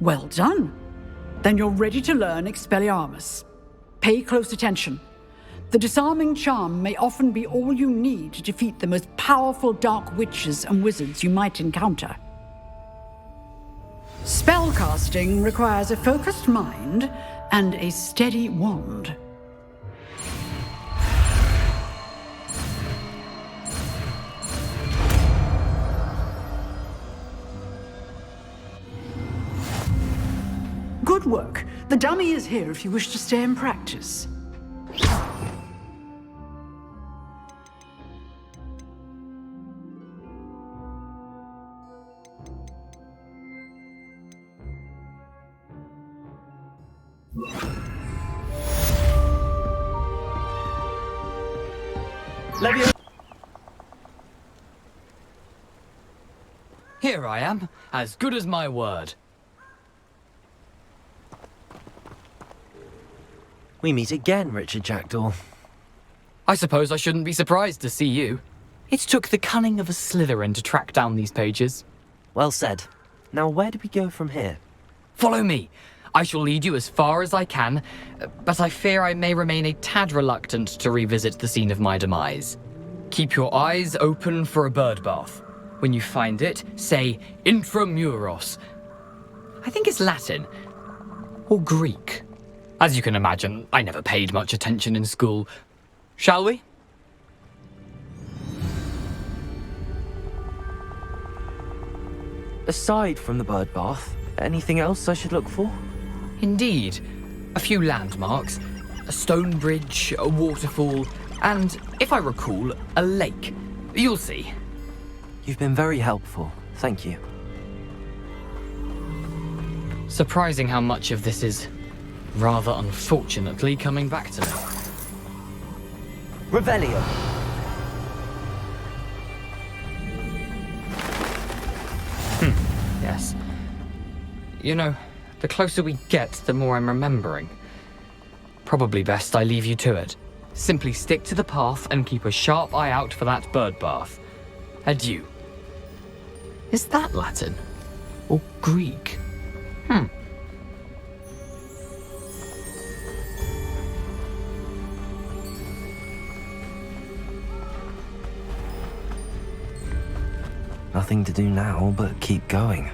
J: Well done. Then you're ready to learn Expelliarmus. Pay close attention. The disarming charm may often be all you need to defeat the most powerful dark witches and wizards you might encounter. Spellcasting requires a focused mind and a steady wand. Good work. The dummy is here if you wish to stay and practice.
D: Here I am, as good as my word.
C: We meet again, Richard Jackdaw.
D: I suppose I shouldn't be surprised to see you. It took the cunning of a Slytherin to track down these pages.
C: Well said. Now where do we go from here?
D: Follow me. I shall lead you as far as I can, but I fear I may remain a tad reluctant to revisit the scene of my demise. Keep your eyes open for a bird bath. When you find it, say intramuros. I think it's Latin. Or Greek. As you can imagine, I never paid much attention in school. Shall we?
C: Aside from the bird bath, anything else I should look for?
D: Indeed. A few landmarks, a stone bridge, a waterfall, and, if I recall, a lake. You'll see.
C: You've been very helpful. Thank you.
D: Surprising how much of this is, rather unfortunately, coming back to me.
C: Revelio.
D: Yes. You know, the closer we get, the more I'm remembering. Probably best I leave you to it. Simply stick to the path and keep a sharp eye out for that bird bath. Adieu. Is that Latin? Or Greek?
C: Nothing to do now but keep going.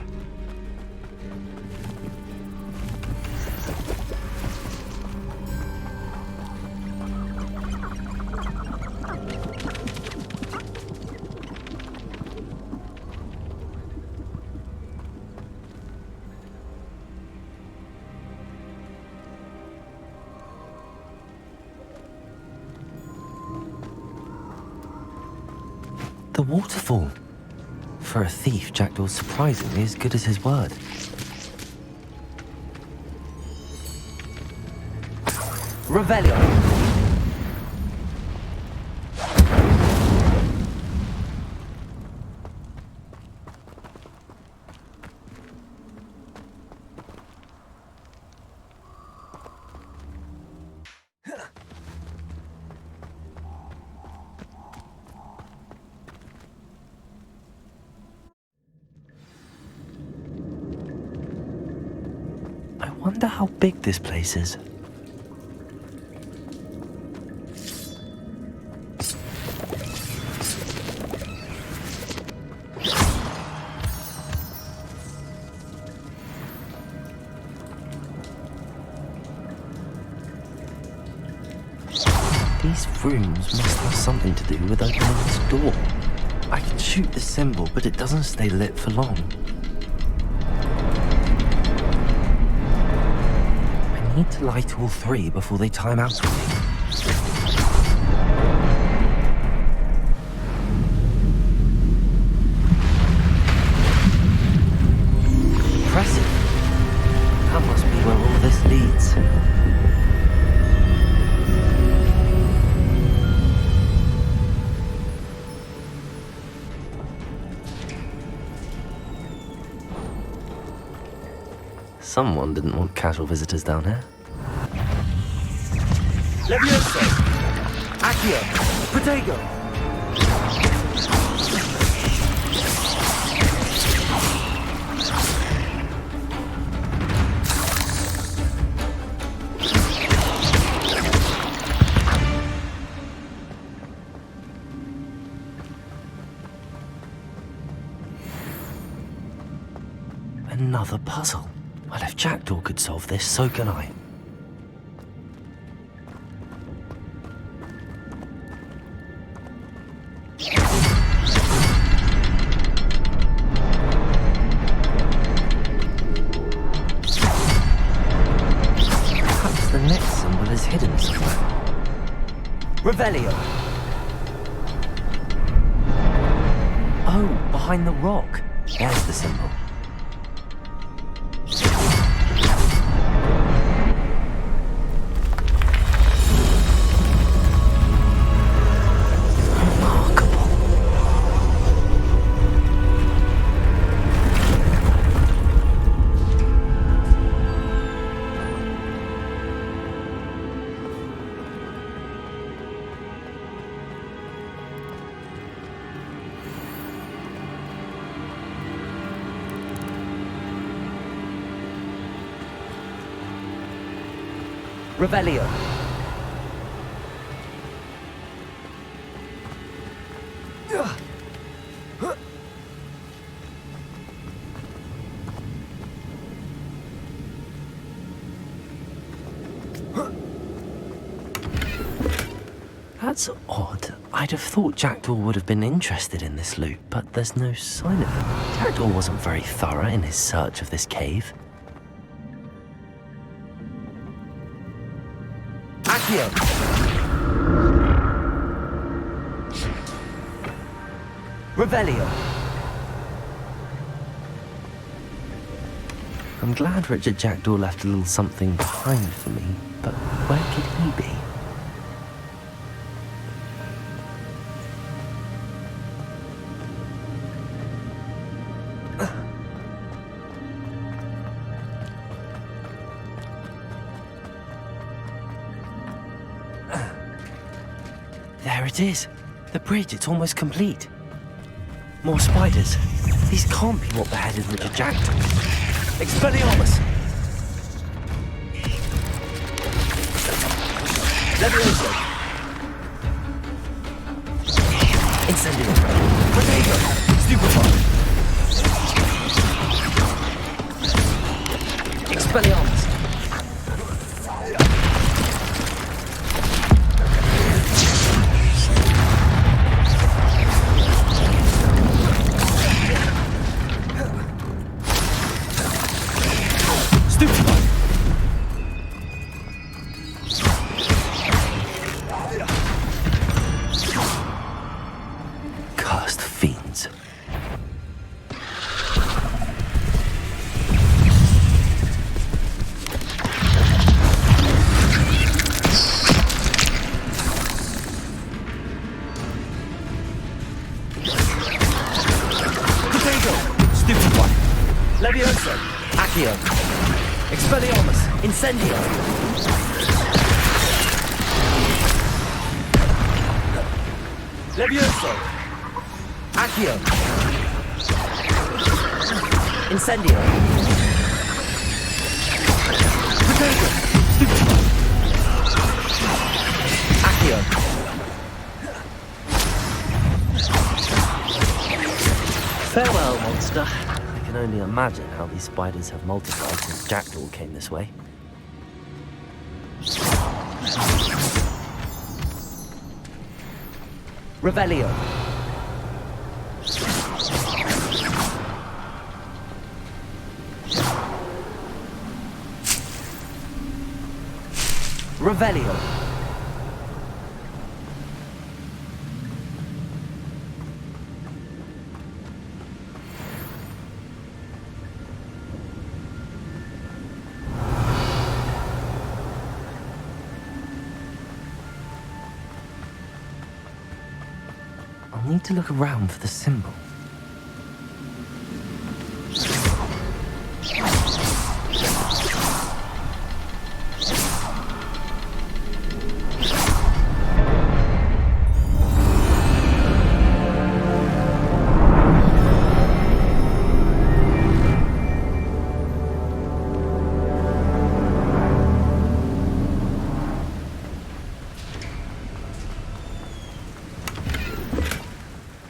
C: The waterfall. For a thief, Jackdaw's surprisingly as good as his word. Revelio. I wonder how big this place is. These rooms must have something to do with opening this door. I can shoot the symbol, but it doesn't stay lit for long. I need to light all three before they time out on me. Impressive. That must be where all this leads. Someone didn't want casual visitors down here.
K: Levioso!
C: Accio! Protego! Another puzzle. Well, if Jackdaw could solve this, so can I. Perhaps the next symbol is hidden somewhere. Revelio. Oh, behind the rock. There's the symbol. Revelio. That's odd. I'd have thought Jackdaw would have been interested in this loot, but there's no sign of him. Jackdaw wasn't very thorough in his search of this cave. Accio! Revelio! I'm glad Richard Jackdaw left a little something behind for me, but where could he be? There it is. The bridge, it's almost complete. More spiders. These can't be what beheaded Richard Jackdaw. Expelliarmus! Levioso! Incendio! Protego! Stupefy! Expelliarmus! Cursed fiends. Protego! Stupefy! Levioso! Accio! Expelliarmus! Incendio! Levioso! Accio! Incendio! Protego! Stupefy! Accio! Farewell, monster. I can only imagine how these spiders have multiplied since Jackdaw came this way. Revelio. Revelio. I'll need to look around for the symbol.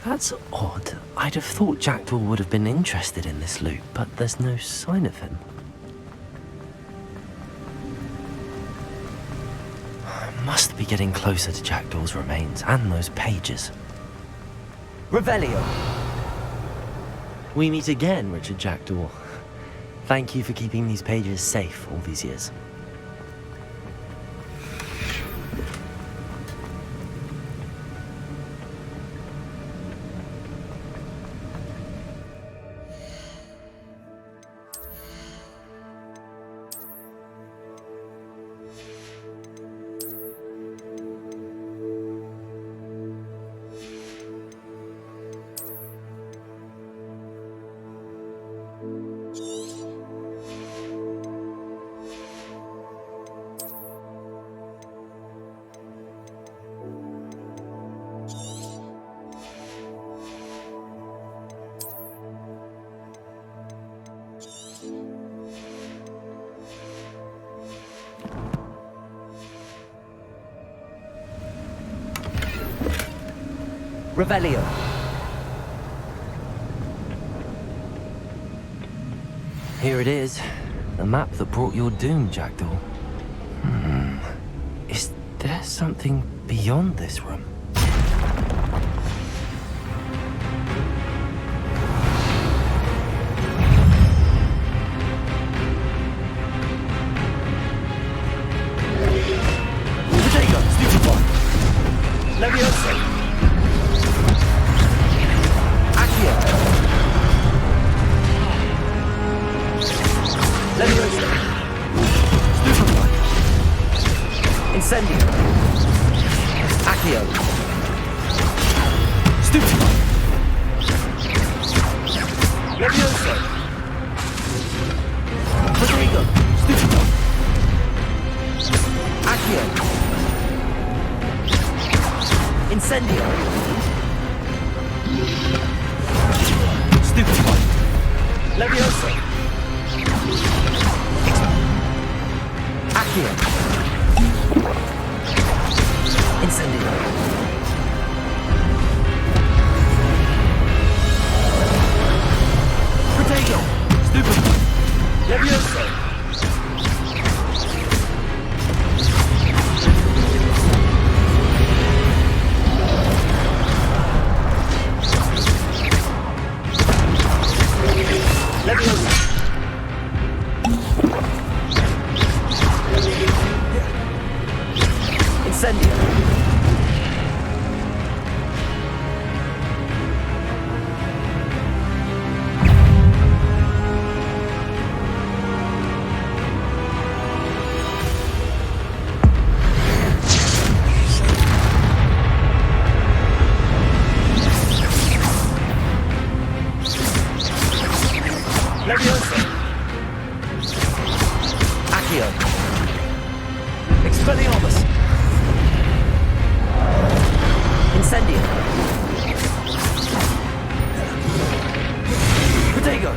C: That's odd. I'd have thought Jackdaw would have been interested in this loot, but there's no sign of him. I must be getting closer to Jackdaw's remains and those pages. Revelio! We meet again, Richard Jackdaw. Thank you for keeping these pages safe all these years. Revelio. Here it is. The map that brought your doom, Jackdaw. Is there something beyond this room.
K: Potato, stupefy. Leviosa. Accio. Leviosa. Stupefy. Incendio. Accio. Stupefy. Leviosa. Potato, stupefy. Accio. Incendio. Stupefy. Leviosa. Accio. Incendio. Potato. Stupefy. Leviosa. Leviosa. Incendio. Leviosa. Accio. Expelliarmus. Incendio. Protego.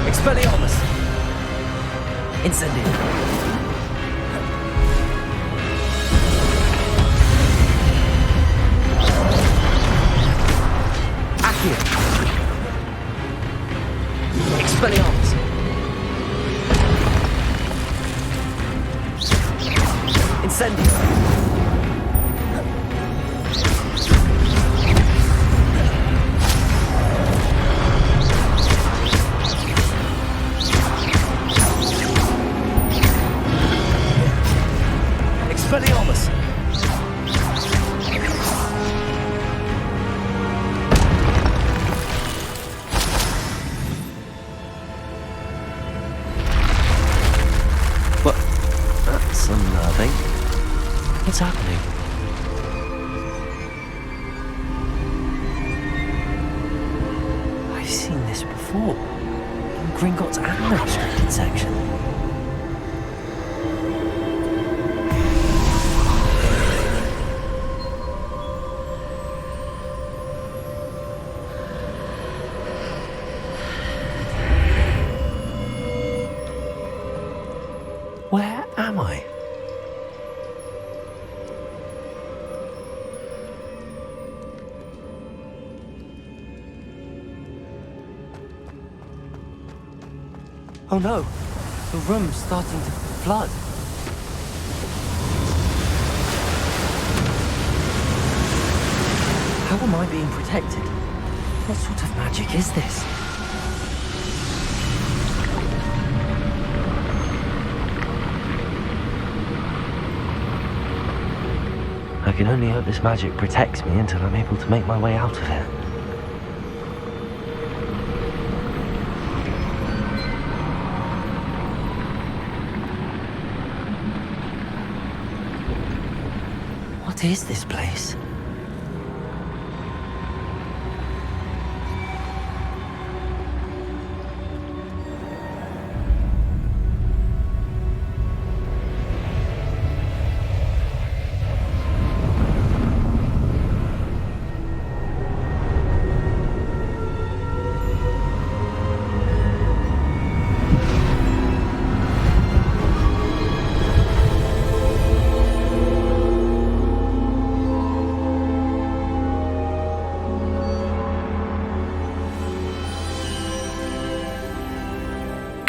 K: Expelliarmus. Incendio. Accio. Expelliarmus. Incendio. Expelliarmus.
C: What? That's unnerving. What's happening? I've seen this before. In Gringotts and the restricted section. Where am I? Oh no, the room's starting to flood. How am I being protected? What sort of magic is this? I can only hope this magic protects me until I'm able to make my way out of here. What is this place?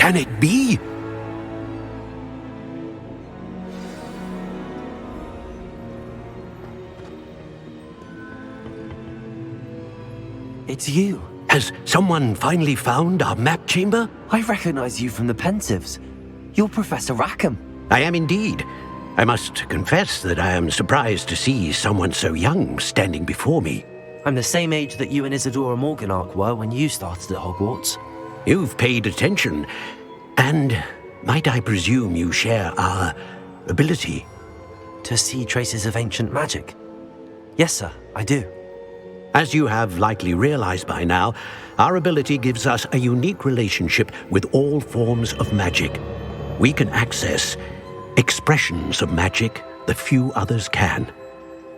K: Can it be?
C: It's you.
K: Has someone finally found our map chamber?
C: I recognize you from the Pensives. You're Professor Rackham.
K: I am indeed. I must confess that I am surprised to see someone so young standing before me.
C: I'm the same age that you and Isadora Morganach were when you started at Hogwarts.
K: You've paid attention, and might I presume you share our ability?
C: To see traces of ancient magic? Yes, sir, I do.
K: As you have likely realized by now, our ability gives us a unique relationship with all forms of magic. We can access expressions of magic that few others can.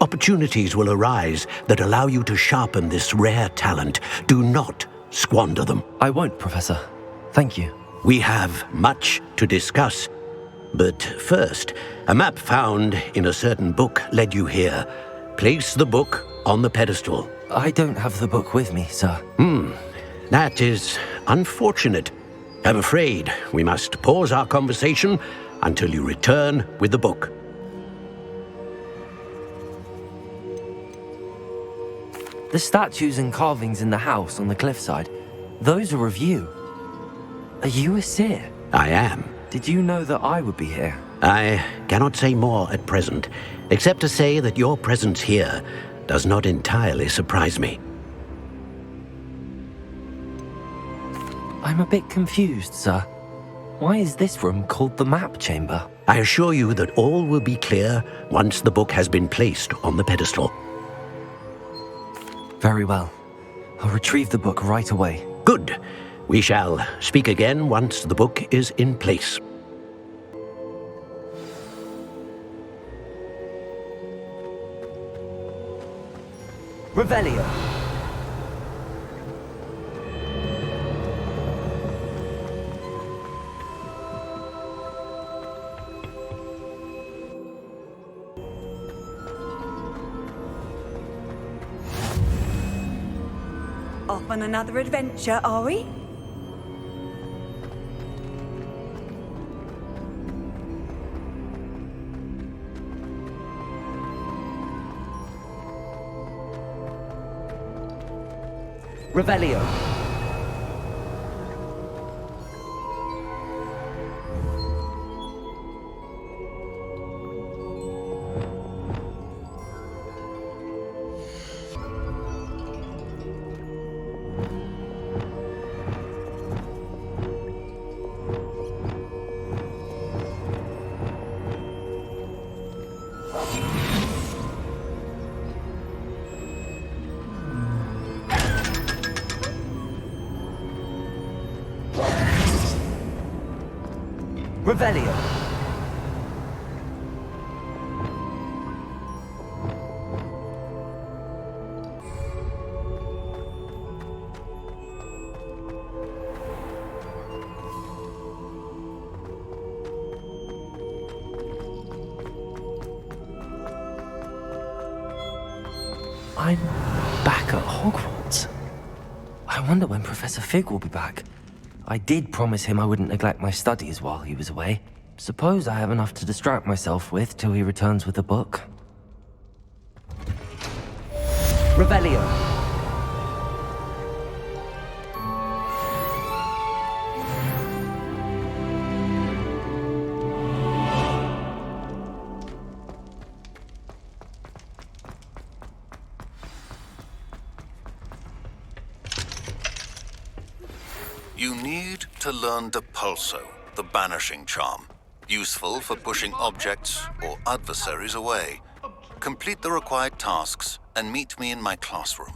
K: Opportunities will arise that allow you to sharpen this rare talent. Do not squander them.
C: I won't, Professor. Thank you.
K: We have much to discuss. But first, a map found in a certain book led you here. Place the book on the pedestal.
C: I don't have the book with me, sir.
K: That is unfortunate. I'm afraid we must pause our conversation until you return with the book.
C: The statues and carvings in the house on the cliffside, those are of you. Are you a seer?
K: I am.
C: Did you know that I would be here?
K: I cannot say more at present, except to say that your presence here does not entirely surprise me.
C: I'm a bit confused, sir. Why is this room called the map chamber?
K: I assure you that all will be clear once the book has been placed on the pedestal.
C: Very well. I'll retrieve the book right away.
K: Good. We shall speak again once the book is in place.
C: Revelio.
O: Off on another adventure, are we?
C: Revelio. Revelio. I'm back at Hogwarts. I wonder when Professor Fig will be back. I did promise him I wouldn't neglect my studies while he was away. Suppose I have enough to distract myself with till he returns with the book. Revelio.
A: You need to learn Depulso, the banishing charm, useful for pushing objects or adversaries away. Complete the required tasks and meet me in my classroom.